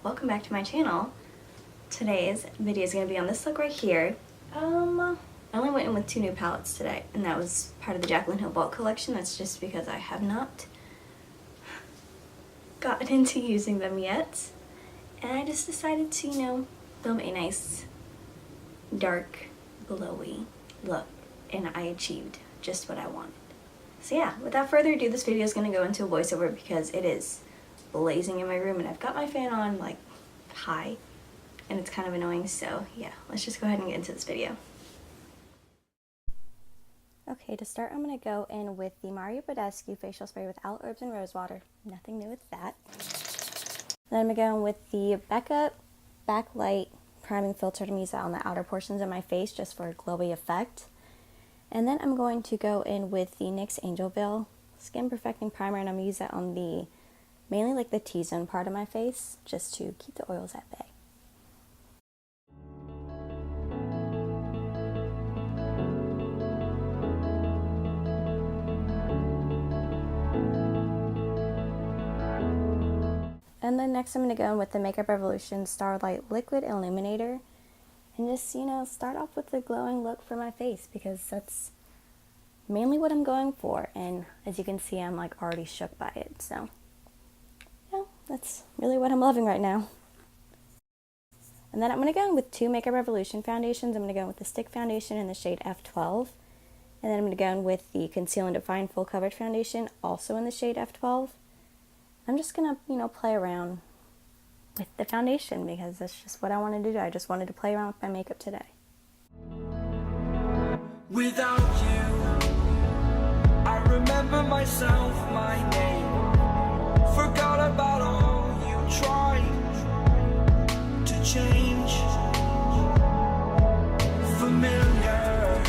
welcome back to my channel. Today's video is going to be on this look right here. I only went in with 2 new palettes today, and that was part of the Jaclyn Hill bulk collection. That's just because I have not gotten into using them yet, and I just decided to, film a nice dark glowy look, and I achieved just what I wanted. So yeah, without further ado, this video is going to go into a voiceover because it is blazing in my room and I've got my fan on like high and it's kind of annoying. So yeah, let's just go ahead and get into this video. Okay, to start I'm going to go in with the Mario Badescu facial spray with aloe herbs and rose water. Nothing new with that. Then I'm going to go in with the Becca Backlight Priming Filter to use that on the outer portions of my face just for a glowy effect. And then I'm going to go in with the NYX Angel Veil Skin Perfecting Primer, and I'm going to use that on the, mainly like the T-zone part of my face, just to keep the oils at bay. And then next I'm going to go in with the Makeup Revolution Starlight Liquid Illuminator. And just, start off with the glowing look for my face because that's mainly what I'm going for. And as you can see, I'm like already shook by it. So, yeah, that's really what I'm loving right now. And then I'm going to go in with 2 Makeup Revolution foundations. I'm going to go in with the Stick Foundation in the shade F12. And then I'm going to go in with the Conceal and Define Full Coverage Foundation, also in the shade F12. I'm just going to, play around with the foundation because that's just what I wanted to do. I just wanted to play around with my makeup today. Without you, I remember myself, my name. Forgot about all you tried to change. Familiar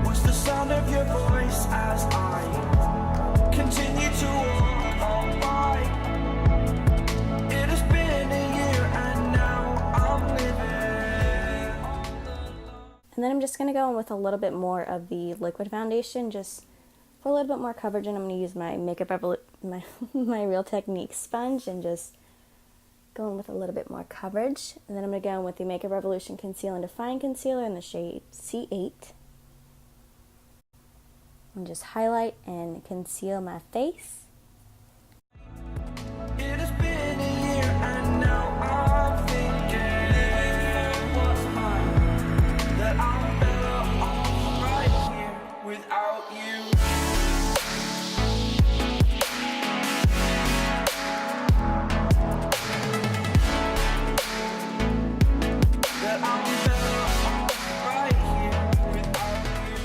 was the sound of your voice as I continue to walk on by. It has been a year and now I'm living on the line. And then I'm just going to go in with a little bit more of the liquid foundation, just for a little bit more coverage, and I'm going to use my my Real Technique sponge and just go in with a little bit more coverage. And then I'm going to go in with the Makeup Revolution Conceal and Define Concealer in the shade C8. And just highlight and conceal my face. It has been a year and now I'm thinking what's mine, that I'm better off right here without you. That I'm better off right here without you.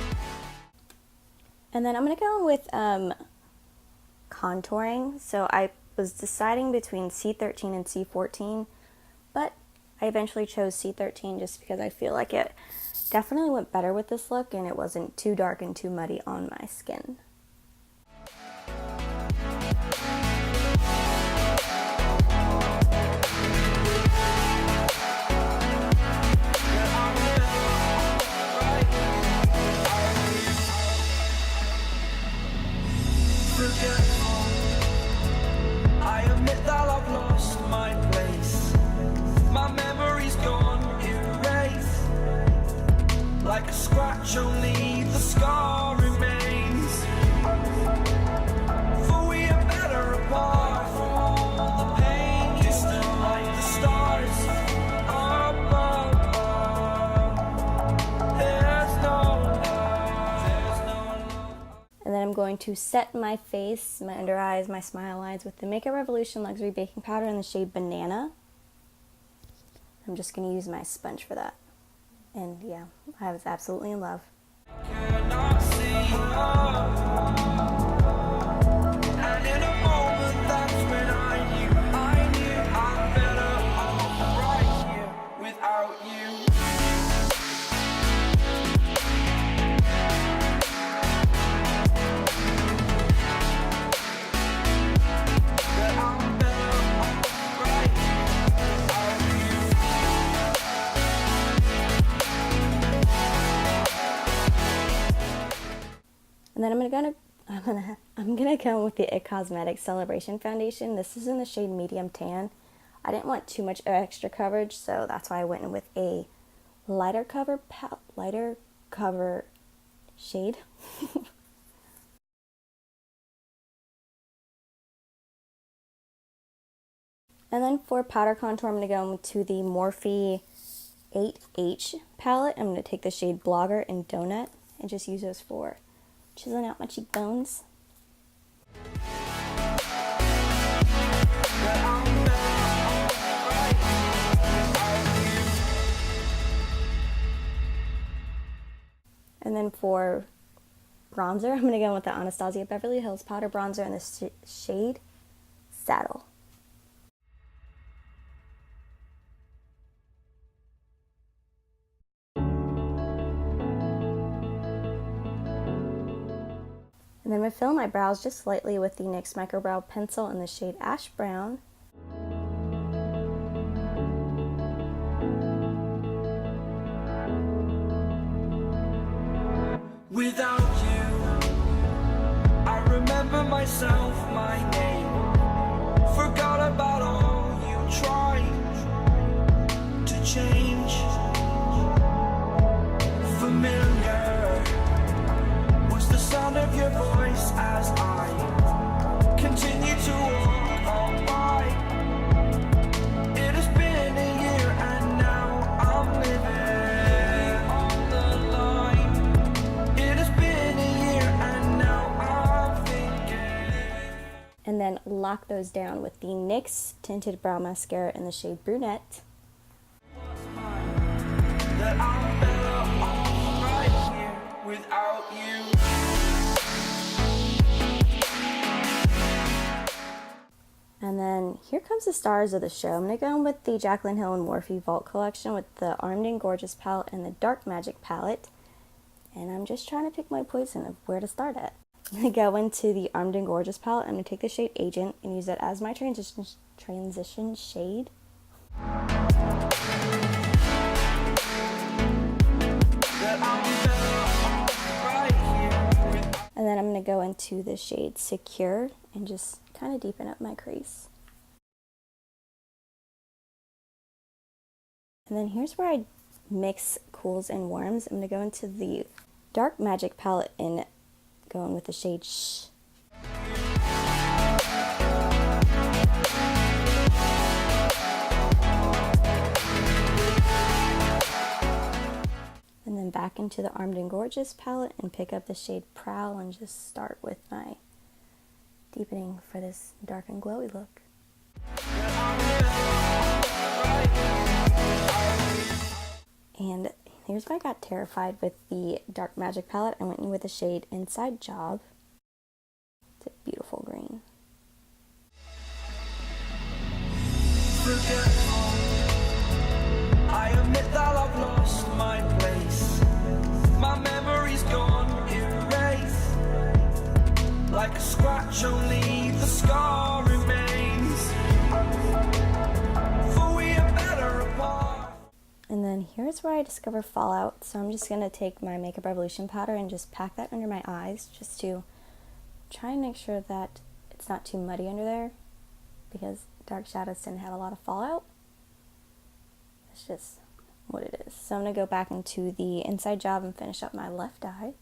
And then I'm going to go with contouring. So I was deciding between C13 and C14, but I eventually chose C13 just because I feel like it definitely went better with this look and it wasn't too dark and too muddy on my skin. I admit that I've lost my place. My memory's gone erased. Like a scratch, only the scar remains. For we are better apart from all the pain. Distant like the stars above. There's no love, there's no love. And then I'm going to set my face, my under eyes, my smile lines with the Makeup Revolution Luxury Baking Powder in the shade Banana. I'm just going to use my sponge for that. And yeah, I was absolutely in love. Cannot see her. And in a moment that's when I knew I'm better off right here without you. That I'm better off right here without you. And then I'm gonna go with the IT Cosmetics Celebration Foundation. This is in the shade Medium Tan. I didn't want too much extra coverage, so that's why I went in with a lighter cover shade. And then for powder contour, I'm going to go into the Morphe 8H palette. I'm going to take the shade Blogger and Donut and just use those for chiseling out my cheekbones. And then for bronzer, I'm going to go with the Anastasia Beverly Hills Powder Bronzer in the shade Saddle. And then I'm going to fill my brows just slightly with the NYX Micro Brow Pencil in the shade Ash Brown. Without you, I remember myself, my name. Forgot about all you tried to change. Familiar was the sound of your voice as I continue to walk on by. It has been a year and now I'm living on the line. It has been a year and now I'm thinking. And then lock those down with the NYX Tinted Brow Mascara in the shade Brunette. That I'm better off right here without you. And then here comes the stars of the show. I'm going to go in with the Jaclyn Hill and Morphe Vault collection with the Armed and Gorgeous palette and the Dark Magic palette. And I'm just trying to pick my poison of where to start at. I'm going to go into the Armed and Gorgeous palette. I'm going to take the shade Agent and use it as my transition shade. And then I'm going to go into the shade Secure and just kind of deepen up my crease. And then here's where I mix cools and warms. I'm going to go into the Dark Magic palette and go in with the shade Shh. And then back into the Armed and Gorgeous palette and pick up the shade Prowl and just start with my deepening for this dark and glowy look. And here's where I got terrified with the Dark Magic palette. I went in with the shade Inside Job. It's a beautiful green. I admit that I've lost my place. My memory's gone erased. Like a scratch, only the scar remains. For we are better apart. And then here's where I discover fallout. So I'm just going to take my Makeup Revolution powder and just pack that under my eyes just to try and make sure that it's not too muddy under there, because dark shadows tend to have a lot of fallout. It's just what it is. So I'm going to go back into the Inside Job and finish up my left eye.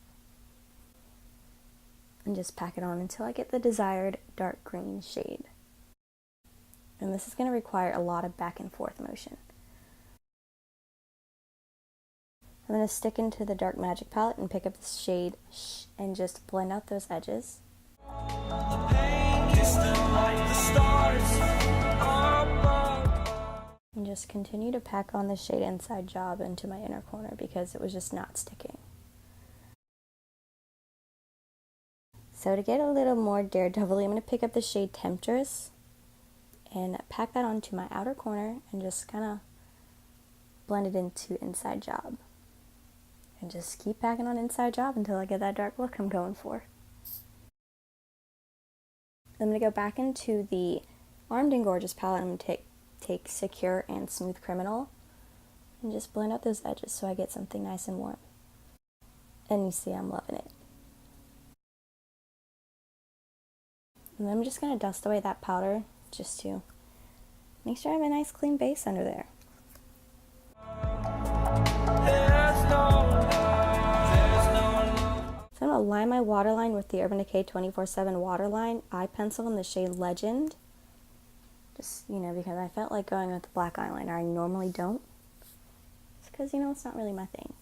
And just pack it on until I get the desired dark green shade. And this is going to require a lot of back and forth motion. I'm going to stick into the Dark Magic palette and pick up the shade Shh and just blend out those edges. The pain is still like the stars above. And just continue to pack on the shade Inside Job into my inner corner because it was just not sticking. So to get a little more daredevil-y, I'm going to pick up the shade Temptress and pack that onto my outer corner and just kind of blend it into Inside Job. And just keep packing on Inside Job until I get that dark look I'm going for. I'm going to go back into the Armed and Gorgeous palette. I'm going to take Secure and Smooth Criminal and just blend out those edges so I get something nice and warm. And you see I'm loving it. And then I'm just going to dust away that powder just to make sure I have a nice clean base under there. So I'm going to line my waterline with the Urban Decay 24/7 waterline eye pencil in the shade Legend. Just, you know, because I felt like going with the black eyeliner. I normally don't. It's because, you know, it's not really my thing.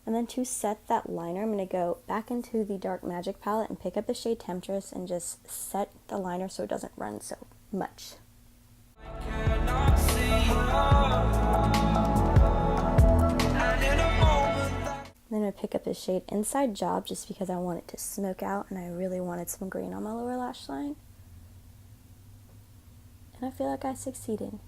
And then to set that liner, I'm going to go back into the Dark Magic palette and pick up the shade Temptress and just set the liner so it doesn't run so much. Then I'm going to pick up the shade Inside Job just because I want it to smoke out and I really wanted some green on my lower lash line. And I feel like I succeeded.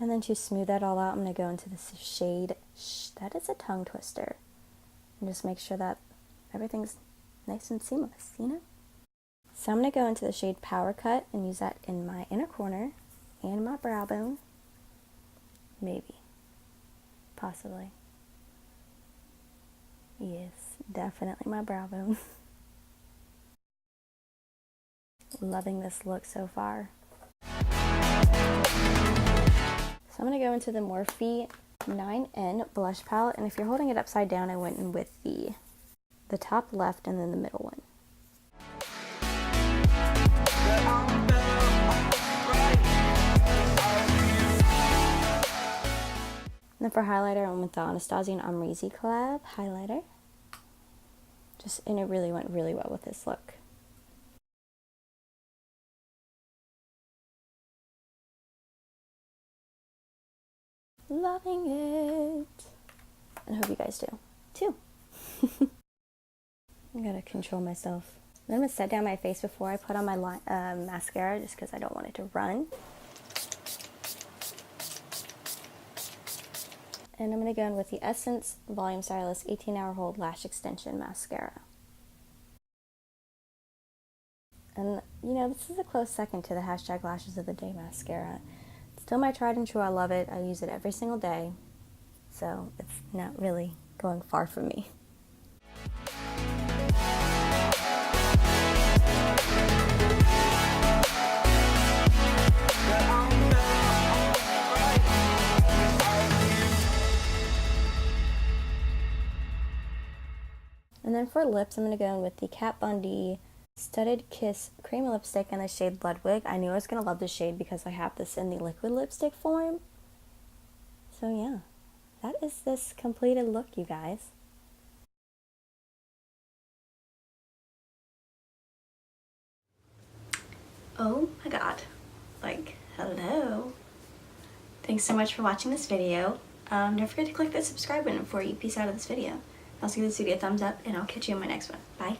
And then to smooth that all out, I'm going to go into the shade, that is a tongue twister. And just make sure that everything's nice and seamless, you know? So I'm going to go into the shade Power Cut and use that in my inner corner and my brow bone. Maybe. Possibly. Yes, definitely my brow bone. Loving this look so far. So I'm going to go into the Morphe 9N blush palette, and if you're holding it upside down, I went in with the top left and then the middle one. And then for highlighter, I went with the Anastasia and Amrezy collab highlighter. And it really went really well with this look. Loving it. And I hope you guys do, too. I gotta control myself. I'm gonna set down my face before I put on my mascara just because I don't want it to run. And I'm gonna go in with the Essence Volume Stylist 18-Hour Hold Lash Extension Mascara. And, you know, this is a close second to the hashtag Lashes of the Day mascara. It's still my tried and true. I love it. I use it every single day. So it's not really going far from me. And then for lips, I'm going to go in with the Kat Von D Studded Kiss Cream Lipstick in the shade Ludwig. I knew I was going to love this shade because I have this in the liquid lipstick form. So yeah, that is this completed look, you guys. Oh my god. Like, hello. Thanks so much for watching this video. Don't forget to click that subscribe button before you peace out of this video. Also give this video a thumbs up and I'll catch you in my next one. Bye.